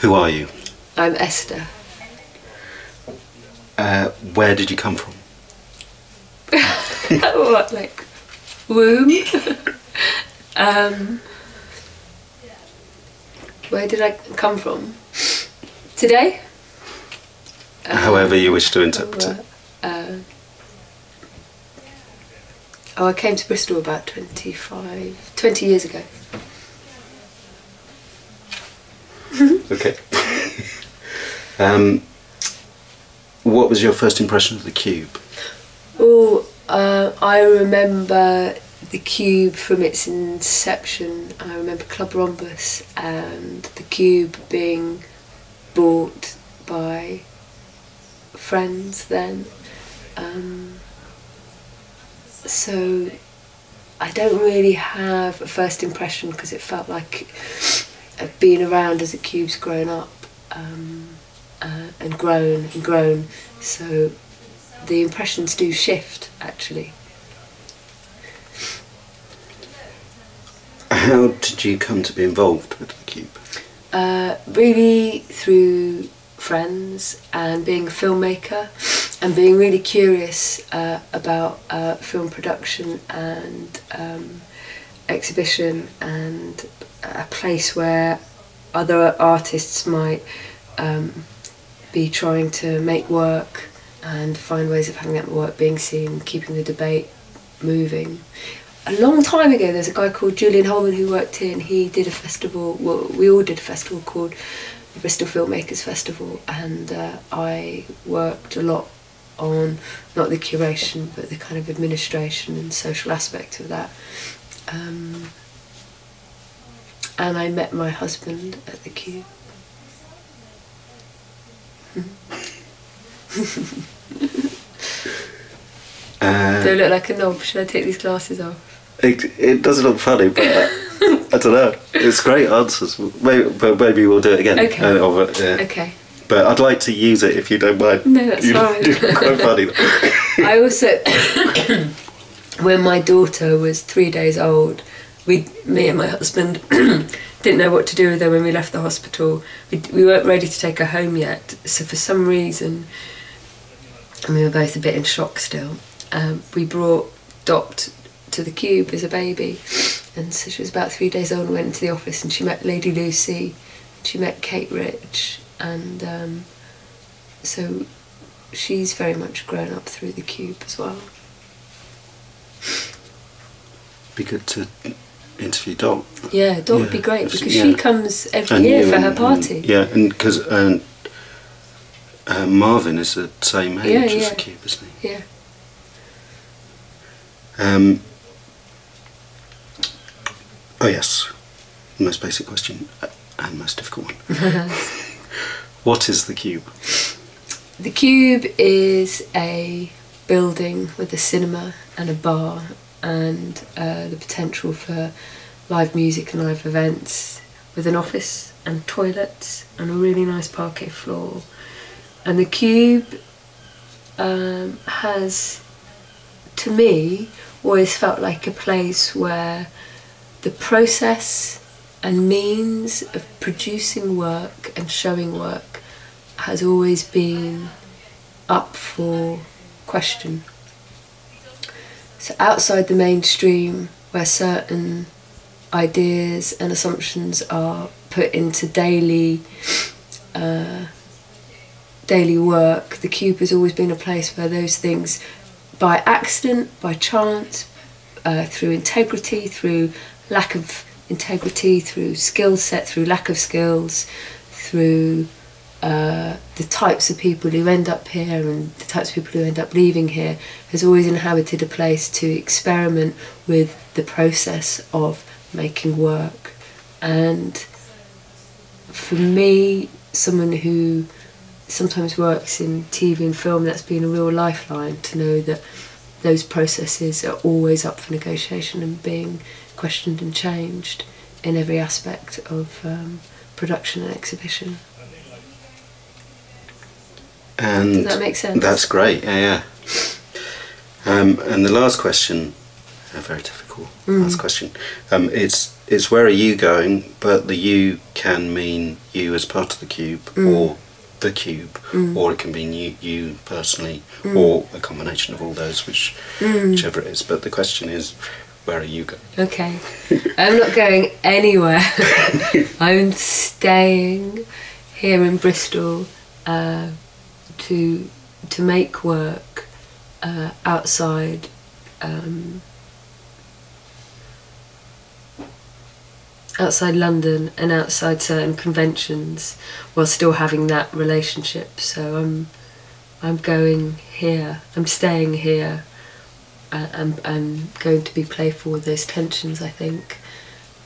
Who are you? I'm Esther. Where did you come from? What, like womb? Where did I come from? Today? However you wish to interpret it. I came to Bristol about 20 years ago. Okay. What was your first impression of the Cube? Oh, I remember the Cube from its inception. I remember Club Rhombus and the Cube being bought by friends then. So I don't really have a first impression because it felt like I've been around as the Cube's grown up and grown. So the impressions do shift, actually. How did you come to be involved with the Cube? Really through friends and being a filmmaker and being really curious about film production and exhibition and a place where other artists might be trying to make work and find ways of having that work being seen, keeping the debate moving. A long time ago, there's a guy called Julian Holman who worked here, and he did a festival, well, we all did a festival called the Bristol Filmmakers Festival, and I worked a lot on, not the curation, but the kind of administration and social aspect of that. And I met my husband at the Cube. Do I look like a knob? Should I take these glasses off? It doesn't look funny, but I don't know. It's great answers. Maybe we'll do it again. Okay. Okay. But I'd like to use it if you don't mind. No, that's fine. You're quite funny. I also, when my daughter was 3 days old, me and my husband didn't know what to do with her when we left the hospital. We weren't ready to take her home yet, so for some reason, and we were both a bit in shock still, we brought Dot to the Cube as a baby, and so she was about 3 days old and went into the office and she met Lady Lucy, and she met Kate Rich, and so she's very much grown up through the Cube as well. Be good to interview Dot. Yeah, Dot would be great because she comes every year for her party. Yeah, and because Marvin is the same age as the Cube, isn't he? Yeah. Oh yes, the most basic question and most difficult one. What is the Cube? The Cube is a building with a cinema and a bar and the potential for live music and live events, with an office and toilets and a really nice parquet floor. And the Cube has, to me, always felt like a place where the process and means of producing work and showing work has always been up for question. So outside the mainstream, where certain ideas and assumptions are put into daily work, the Cube has always been a place where those things, by accident, by chance, through integrity, through lack of integrity, through skill set, through lack of skills, through the types of people who end up here and the types of people who end up leaving here, has always inhabited a place to experiment with the process of making work. And for me, someone who sometimes works in TV and film, that's been a real lifeline to know that those processes are always up for negotiation and being questioned and changed in every aspect of production and exhibition. And does that make sense? That's great, yeah. And the last question, a very difficult last question. It's where are you going, but the you can mean you as part of the cube, or the cube, or it can mean you personally, or a combination of all those, whichever it is. But the question is, where are you going? Okay, I'm not going anywhere. I'm staying here in Bristol to make work outside. Outside London and outside certain conventions, while still having that relationship. So I'm going here. I'm staying here. I'm going to be playful with those tensions, I think.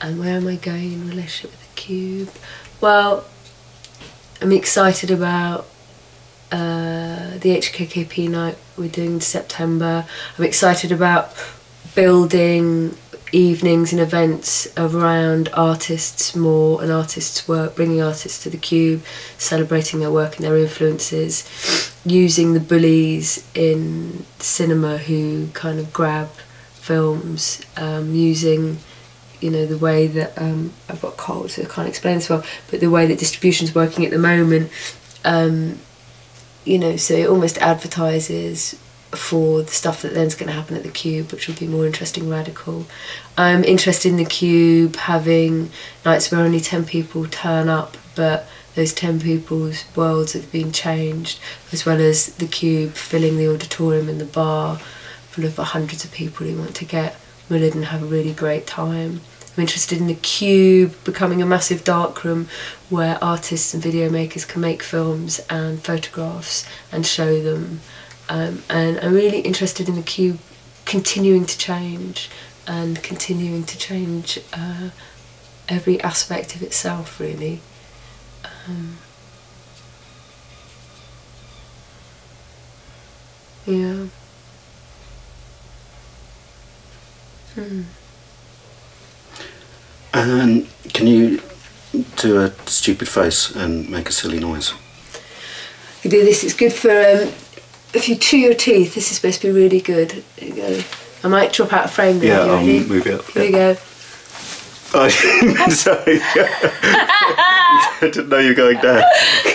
And where am I going in relationship with the cube? Well, I'm excited about the HKKP night we're doing in September. I'm excited about building evenings and events around artists more and artists' work, bringing artists to the cube, celebrating their work and their influences, using the bullies in cinema who kind of grab films, using, you know, the way that I've got cold so I can't explain this well, but the way that distribution's working at the moment, you know, so it almost advertises for the stuff that then's going to happen at the cube, which will be more interesting, radical. I'm interested in the cube having nights where only 10 people turn up, but those 10 people's worlds have been changed, as well as the cube filling the auditorium and the bar full of hundreds of people who want to get mullered and have a really great time. I'm interested in the cube becoming a massive darkroom where artists and video makers can make films and photographs and show them. And I'm really interested in the cube continuing to change and continuing to change every aspect of itself, really. Yeah. And can you do a stupid face and make a silly noise? You do this, it's good for if you chew your teeth. This is supposed to be really good. There you go. I might drop out of frame now. Yeah, I'll move it up. Here we go. Oh, sorry. I didn't know you were going down.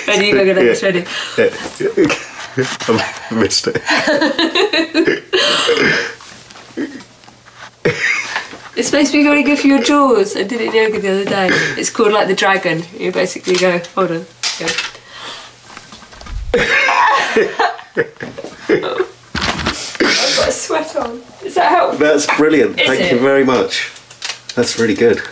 Ready, you're going to ready. I missed it. It's supposed to be very good for your jaws. I did it in yoga the other day. It's called like the dragon. You basically go, hold on, go. I've got a sweat on. Does that help? That's brilliant. Thank you very much. That's really good.